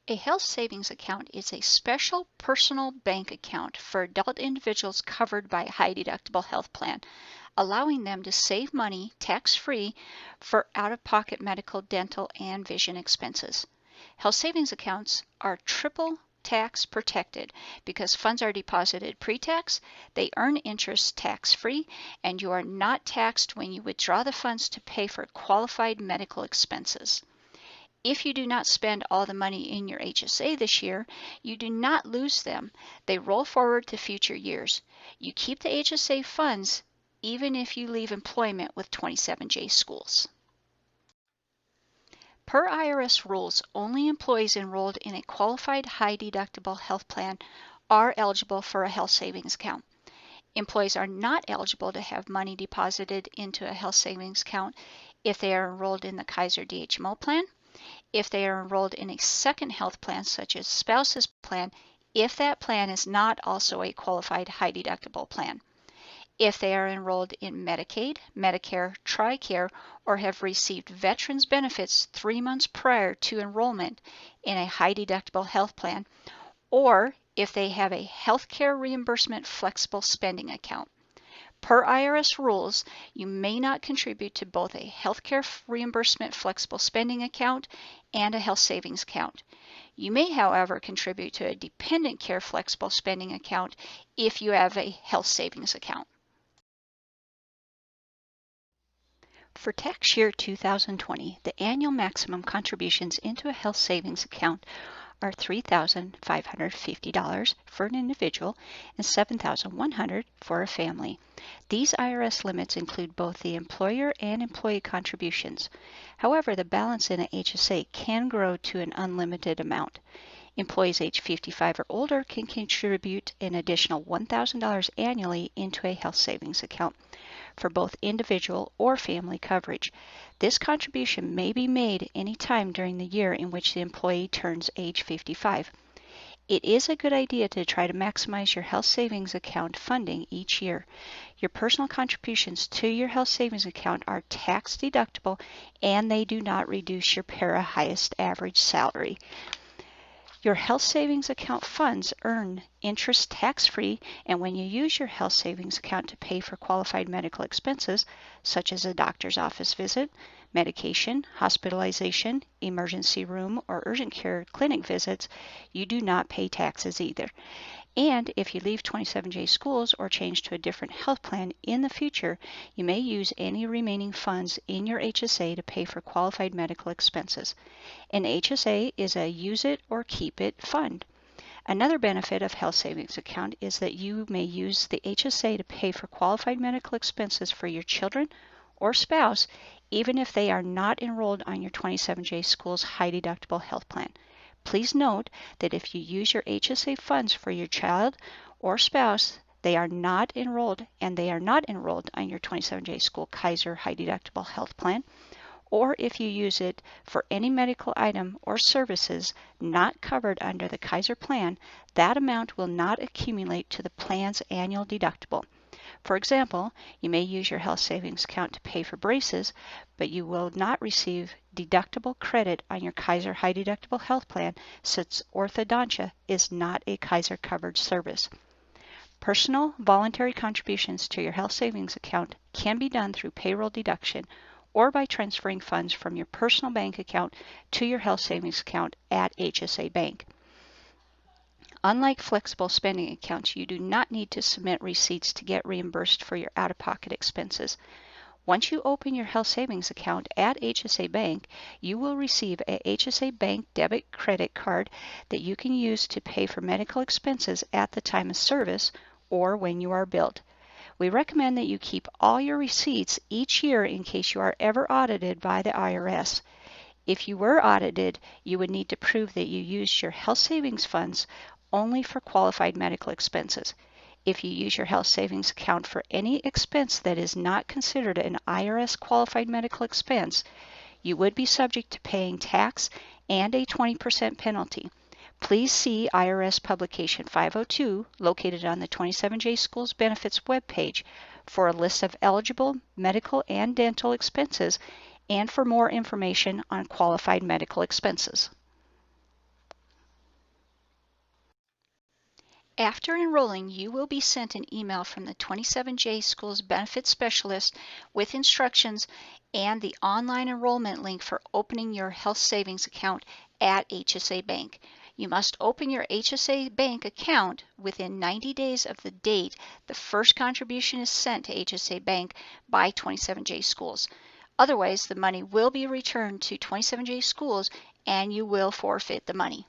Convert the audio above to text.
A health savings account is a special personal bank account for adult individuals covered by a high deductible health plan, allowing them to save money tax-free for out-of-pocket medical, dental, and vision expenses. Health savings accounts are triple tax protected because funds are deposited pre-tax, they earn interest tax-free, and you are not taxed when you withdraw the funds to pay for qualified medical expenses. If you do not spend all the money in your HSA this year, you do not lose them. They roll forward to future years. You keep the HSA funds even if you leave employment with 27J schools. Per IRS rules, only employees enrolled in a qualified high deductible health plan are eligible for a health savings account. Employees are not eligible to have money deposited into a health savings account if they are enrolled in the Kaiser DHMO plan, if they are enrolled in a second health plan such as spouse's plan, if that plan is not also a qualified high deductible plan, if they are enrolled in Medicaid, Medicare, TRICARE, or have received veterans benefits 3 months prior to enrollment in a high deductible health plan, or if they have a healthcare reimbursement flexible spending account. Per IRS rules, you may not contribute to both a healthcare reimbursement flexible spending account and a health savings account. You may, however, contribute to a dependent care flexible spending account if you have a health savings account. For tax year 2020, the annual maximum contributions into a health savings account are $3,550 for an individual and $7,100 for a family. These IRS limits include both the employer and employee contributions. However, the balance in a HSA can grow to an unlimited amount. Employees age 55 or older can contribute an additional $1,000 annually into a health savings account for both individual or family coverage. This contribution may be made any time during the year in which the employee turns age 55. It is a good idea to try to maximize your health savings account funding each year. Your personal contributions to your health savings account are tax deductible and they do not reduce your para highest average salary. Your health savings account funds earn interest tax-free, and when you use your health savings account to pay for qualified medical expenses, such as a doctor's office visit, medication, hospitalization, emergency room, or urgent care clinic visits, you do not pay taxes either. And if you leave 27J schools or change to a different health plan in the future, you may use any remaining funds in your HSA to pay for qualified medical expenses. An HSA is a use it or keep it fund. Another benefit of health savings account is that you may use the HSA to pay for qualified medical expenses for your children or spouse, even if they are not enrolled on your 27J schools high deductible health plan. Please note that if you use your HSA funds for your child or spouse, they are not enrolled on your 27J school Kaiser high deductible health plan, or if you use it for any medical item or services not covered under the Kaiser plan, that amount will not accumulate to the plan's annual deductible. For example, you may use your health savings account to pay for braces, but you will not receive deductible credit on your Kaiser high deductible health plan since orthodontia is not a Kaiser covered service. Personal voluntary contributions to your health savings account can be done through payroll deduction or by transferring funds from your personal bank account to your health savings account at HSA Bank. Unlike flexible spending accounts, you do not need to submit receipts to get reimbursed for your out-of-pocket expenses. Once you open your health savings account at HSA Bank, you will receive a HSA Bank debit credit card that you can use to pay for medical expenses at the time of service or when you are billed. We recommend that you keep all your receipts each year in case you are ever audited by the IRS. If you were audited, you would need to prove that you used your health savings funds only for qualified medical expenses. If you use your health savings account for any expense that is not considered an IRS qualified medical expense, you would be subject to paying tax and a 20% penalty. Please see IRS Publication 502, located on the 27J Schools Benefits webpage, for a list of eligible medical and dental expenses and for more information on qualified medical expenses. After enrolling, you will be sent an email from the 27J Schools Benefits Specialist with instructions and the online enrollment link for opening your health savings account at HSA Bank. You must open your HSA Bank account within 90 days of the date the first contribution is sent to HSA Bank by 27J Schools. Otherwise, the money will be returned to 27J Schools and you will forfeit the money.